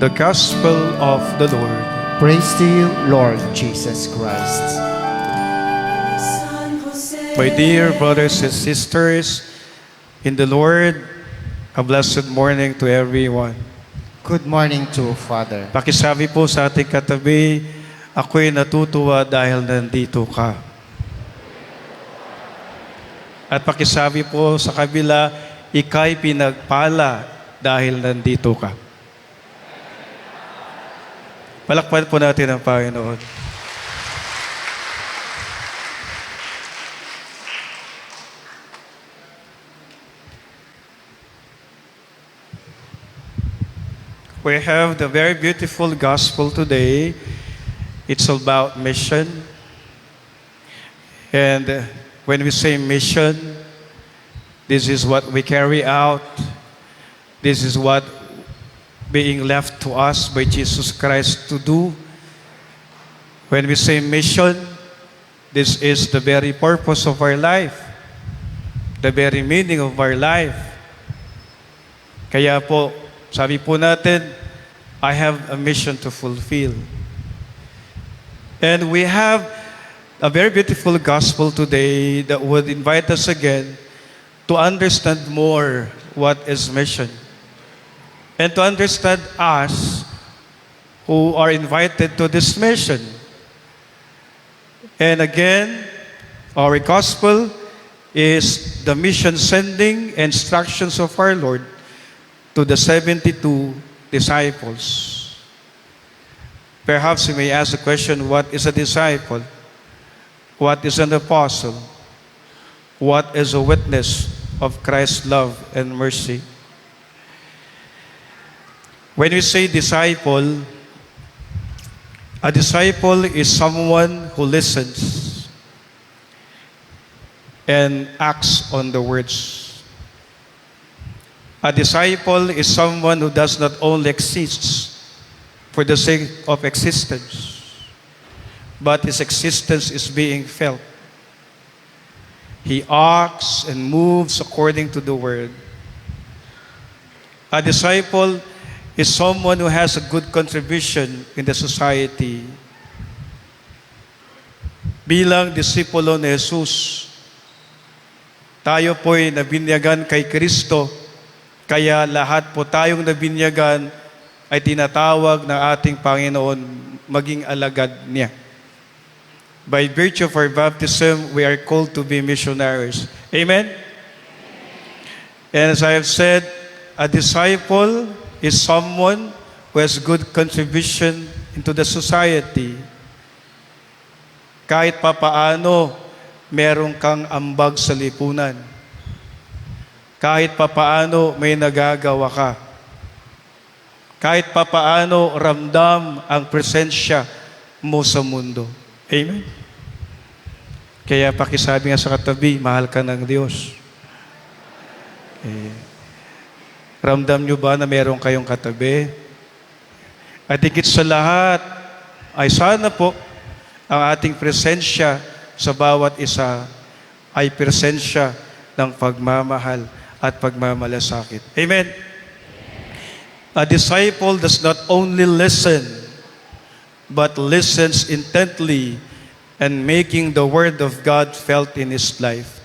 The Gospel of the Lord. Praise to you, Lord Jesus Christ. My dear brothers and sisters, in the Lord, a blessed morning to everyone. Good morning to Father. Pakisabi po sa ating katabi, ako'y natutuwa dahil nandito ka. At pakisabi po sa kabila, ika'y pinagpala dahil nandito ka. Palakpan po natin ang Panginoon. We have the very beautiful gospel today. It's about mission. And when we say mission, this is what we carry out. This is what being left to us by Jesus Christ to do. When we say mission, this is the very purpose of our life, the very meaning of our life. Kaya po, sabi po natin, I have a mission to fulfill. And we have a very beautiful gospel today that would invite us again to understand more what is mission. And to understand us who are invited to this mission. And again, our gospel is the mission sending instructions of our Lord to the 72 disciples. Perhaps you may ask the question, what is a disciple? What is an apostle? What is a witness of Christ's love and mercy? When we say disciple, a disciple is someone who listens and acts on the words. A disciple is someone who does not only exist for the sake of existence, but his existence is being felt. He acts and moves according to the word. A disciple is someone who has a good contribution in the society. Bilang disipulo ni Jesus, tayo po'y nabinyagan kay Kristo, kaya lahat po tayong nabinyagan ay tinatawag ng ating Panginoon maging alagad niya. By virtue of our baptism, we are called to be missionaries. Amen? And as I have said, a disciple is someone who has good contribution into the society. Kahit papaano, meron kang ambag sa lipunan. Kahit papaano, may nagagawa ka. Kahit papaano, ramdam ang presensya mo sa mundo. Amen? Kaya pakisabi nga sa katabi, mahal ka ng Diyos. Ramdam nyo ba na meron kayong katabi? At higit sa lahat, ay sana po ang ating presensya sa bawat isa ay presensya ng pagmamahal at pagmamalasakit. Amen? A disciple does not only listen, but listens intently and making the word of God felt in his life.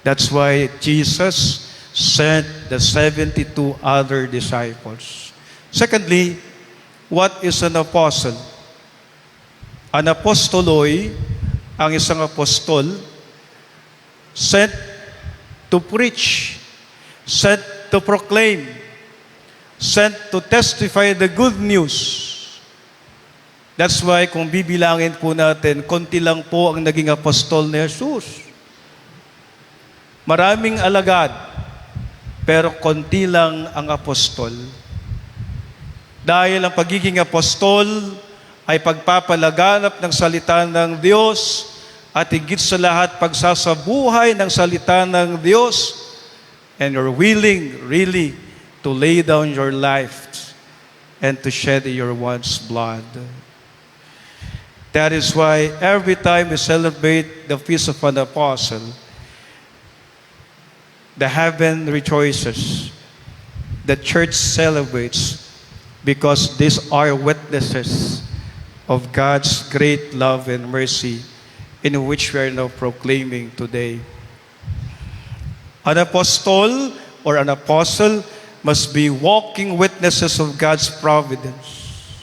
That's why Jesus sent the 72 other disciples. Secondly, what is an apostle? An apostoloy, ang isang apostol, sent to preach, sent to proclaim, sent to testify the good news. That's why kung bibilangin po natin, konti lang po ang naging apostol ni Jesus. Maraming alagad, pero konti lang ang apostol. Dahil ang pagiging apostol ay pagpapalaganap ng salita ng Diyos at higit sa lahat pagsasabuhay ng salita ng Diyos, and you're willing really to lay down your life and to shed your one's blood. That is why every time we celebrate the Feast of an Apostle, the heaven rejoices, the church celebrates, because these are witnesses of God's great love and mercy in which we are now proclaiming today. An apostol or an apostle must be walking witnesses of God's providence.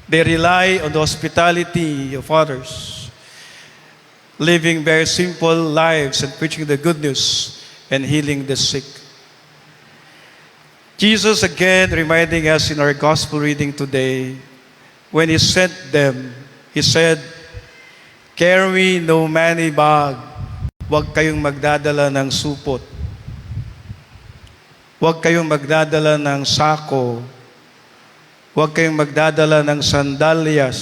They rely on the hospitality of others, living very simple lives and preaching the good news and healing the sick. Jesus again reminding us in our gospel reading today, when He sent them, He said, "Carry no money bag." Huwag kayong magdadala ng supot. Huwag kayong magdadala ng sako. Huwag kayong magdadala ng sandalyas.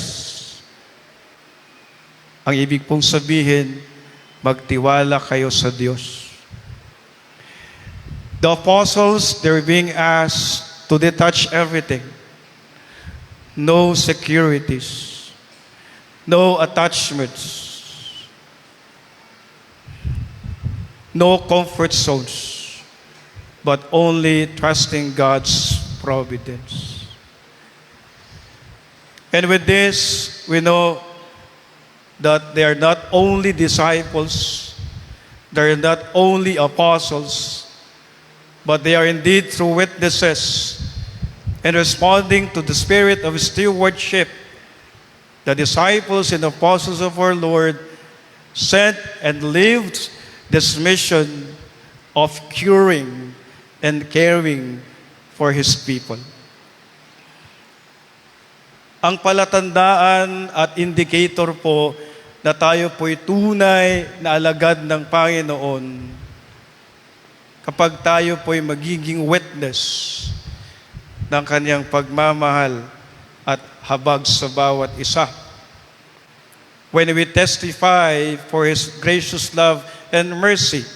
Ang ibig pong sabihin, magtiwala kayo sa Diyos. The apostles, they're being asked to detach everything. No securities. No attachments. No comfort zones, but only trusting God's providence. And with this, we know that they are not only disciples, they are not only apostles, but they are indeed true witnesses. And responding to the spirit of stewardship, the disciples and apostles of our Lord sent and lived this mission of curing and caring for His people. Ang palatandaan at indicator po na tayo po'y tunay na alagad ng Panginoon kapag tayo po'y magiging witness ng Kanyang pagmamahal at habag sa bawat isa. When we testify for His gracious love and mercy,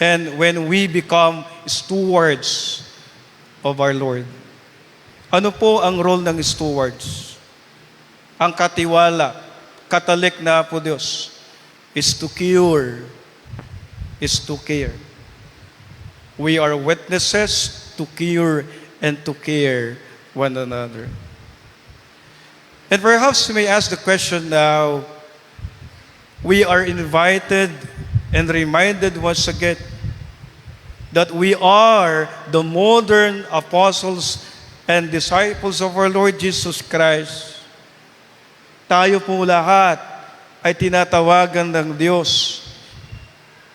and when we become stewards of our Lord. Ano po ang role ng stewards? Ang katiwala, katalik na po Diyos, is to cure, is to care. We are witnesses to cure and to care one another. And perhaps you may ask the question now, we are invited and reminded once again that we are the modern apostles and disciples of our Lord Jesus Christ. Tayo po lahat ay tinatawagan ng Diyos.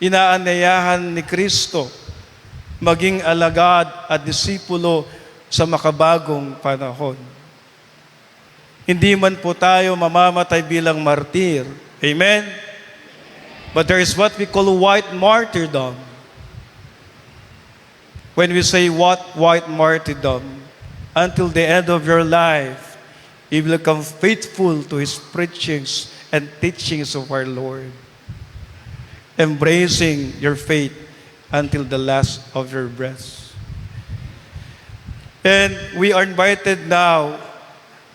Inaanyayahan ni Kristo maging alagad at disipulo sa makabagong panahon. Hindi man po tayo mamamatay bilang martir. Amen? But there is what we call white martyrdom. When we say what white martyrdom, until the end of your life, you will become faithful to His preachings and teachings of our Lord, embracing your faith until the last of your breath. And we are invited now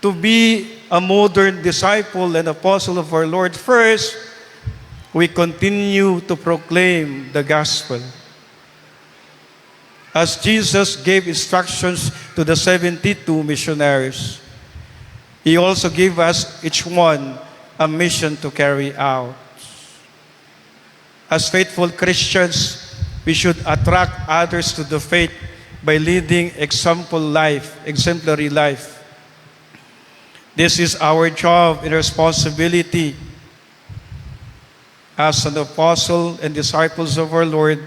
to be a modern disciple and apostle of our Lord. First, we continue to proclaim the gospel. As Jesus gave instructions to the 72 missionaries, He also gave us each one a mission to carry out. As faithful Christians, we should attract others to the faith by leading exemplary life. This is our job and responsibility as an apostle and disciples of our Lord.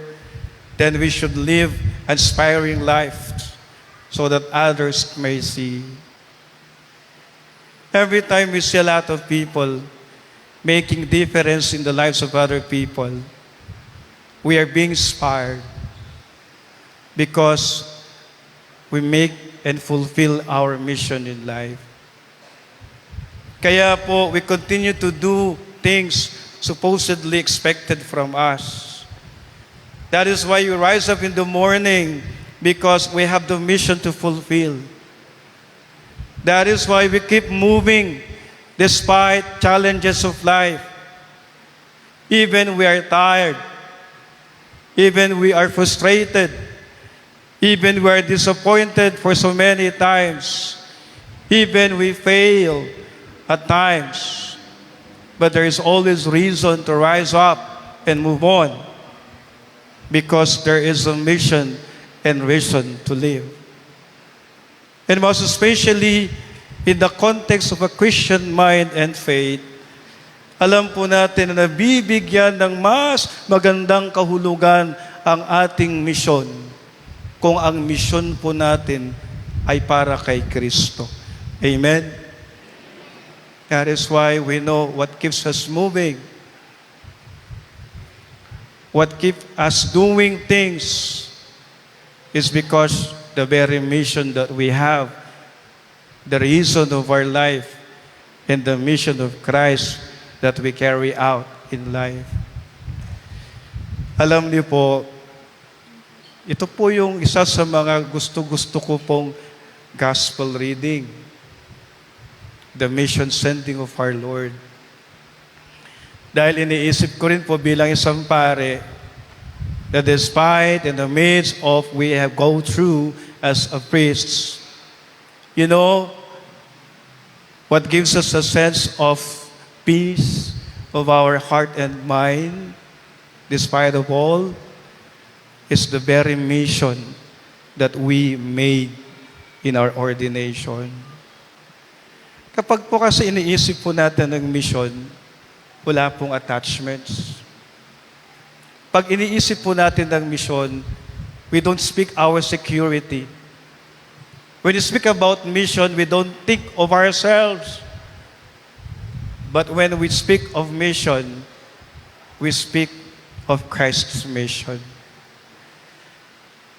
Then we should live inspiring life so that others may see. Every time we see a lot of people making difference in the lives of other people, we are being inspired because we make and fulfill our mission in life. Kaya po, we continue to do things supposedly expected from us. That is why you rise up in the morning, because we have the mission to fulfill. That is why we keep moving despite challenges of life. Even we are tired, even we are frustrated, Even we are disappointed for so many times. Even we fail at times. But there is always reason to rise up and move on because there is a mission and reason to live. And most especially in the context of a Christian mind and faith, alam po natin na nabibigyan ng mas magandang kahulugan ang ating misyon kung ang misyon po natin ay para kay Kristo. Amen? That is why we know what keeps us moving. What keeps us doing things is because the very mission that we have, the reason of our life, and the mission of Christ that we carry out in life. Alam niyo po, ito po yung isa sa mga gusto-gusto ko pong gospel reading. The mission sending of our Lord. Dahil iniisip ko rin po bilang isang pare, that despite in the midst of we have go through as a priest, you know, what gives us a sense of peace of our heart and mind, despite of all, is the very mission that we made in our ordination. Kapag po kasi iniisip po natin ng mission, wala pong attachments. Pag iniisip po natin ng mission, we don't speak our security. When you speak about mission, we don't think of ourselves. But when we speak of mission, we speak of Christ's mission.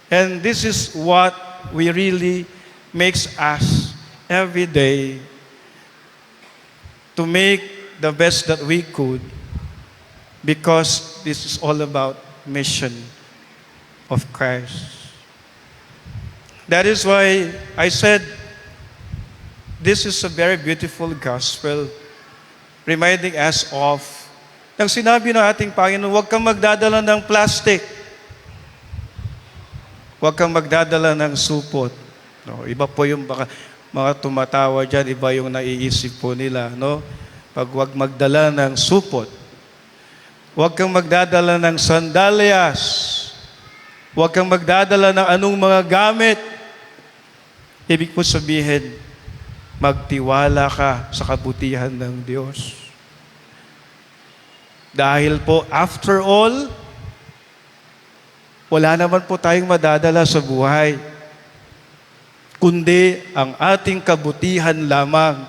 And this is what we really makes us every day to make the best that we could, because this is all about mission of Christ. That is why I said this is a very beautiful gospel reminding us of nang sinabi ng ating Panginoon, huwag kang magdadala ng plastic. Huwag kang magdadala ng supot. No, iba po yung baka mga tumatawa dyan, iba yung naiisip po nila. No? Pag huwag magdala ng supot, huwag kang magdadala ng sandalyas, huwag kang magdadala ng anong mga gamit. Ibig po sabihin, magtiwala ka sa kabutihan ng Diyos. Dahil po, after all, wala naman po tayong madadala sa buhay, kundi ang ating kabutihan lamang,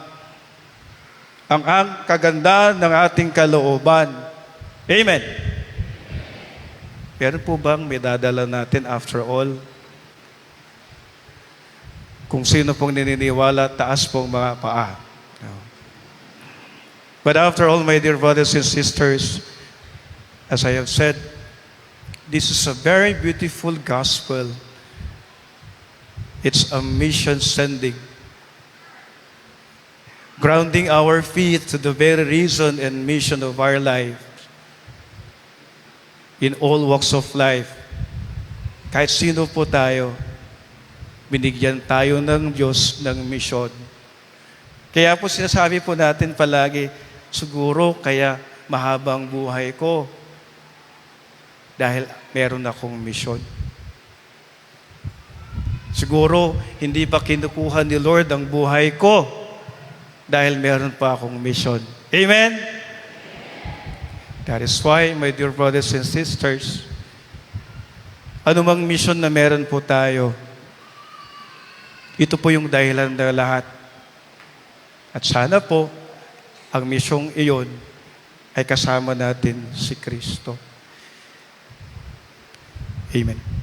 ang kagandahan ng ating kalooban. Amen. Pero po bang may dadala natin after all? Kung sino pong nininiwala, taas pong mga paa. But after all, my dear brothers and sisters, as I have said, this is a very beautiful gospel. It's a mission sending, grounding our feet to the very reason and mission of our life in all walks of life. Kahit sino po tayo, binigyan tayo ng Diyos ng misyon. Kaya po sinasabi po natin palagi, siguro kaya mahabang buhay ko dahil meron akong misyon. Siguro, hindi pa kinukuha ni Lord ang buhay ko dahil meron pa akong mission. Amen? That is why, my dear brothers and sisters, anumang mission na meron po tayo, ito po yung dahilan ng lahat. At sana po, ang misyong iyon ay kasama natin si Kristo. Amen.